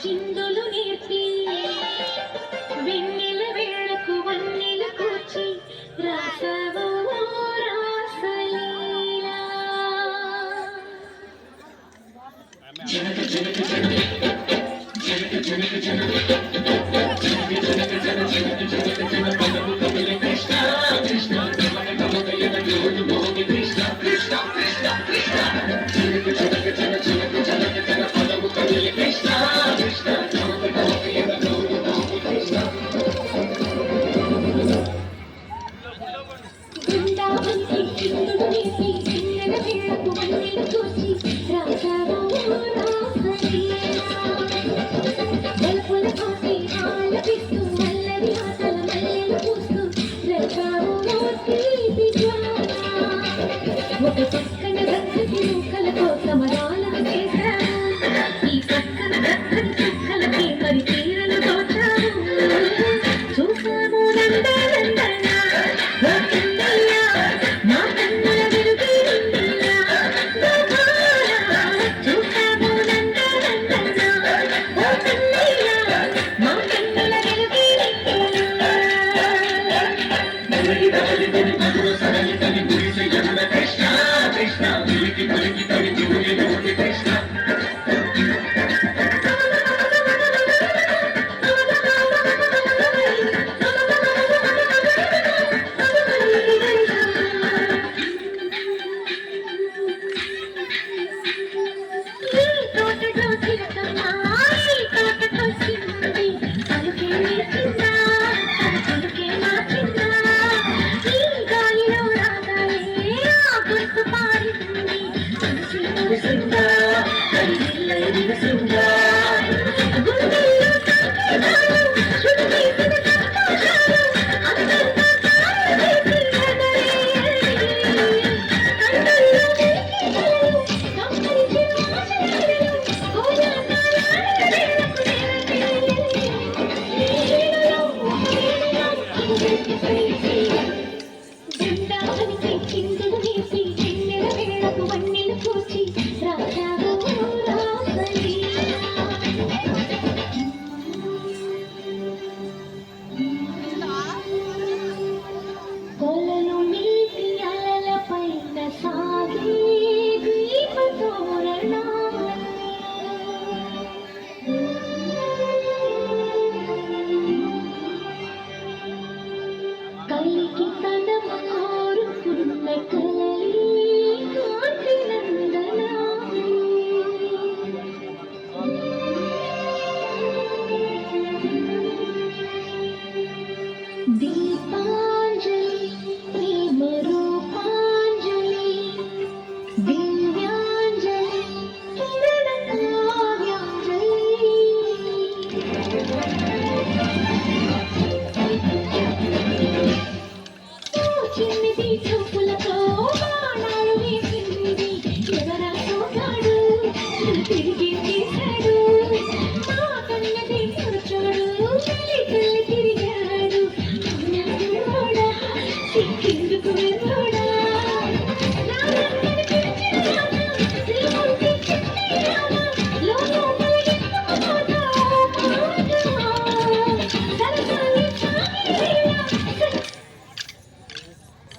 చిందులు నేర్పి వెన్నెల వేళకు వన్నెల కూర్చి రాసవో రాసలీలా జనక జనక జనక జనక జనక కృష్ణ కృష్ణ కృష్ణ కృష్ణ కృష్ణ జనక జనక జనక జనక జన పదము కదిలి కృష్ణ కృష్ణ ఒక పక్కన దక్కని చుక్కల కోసం చేశారు ఈ పక్కన దక్కని చుక్కలకి మరి తీరలు తోచారు చూసాము నందనందన మా కన్నుల వెలుగు చూసాము నందనందన మా కన్నుల వెలుగు తిరిగి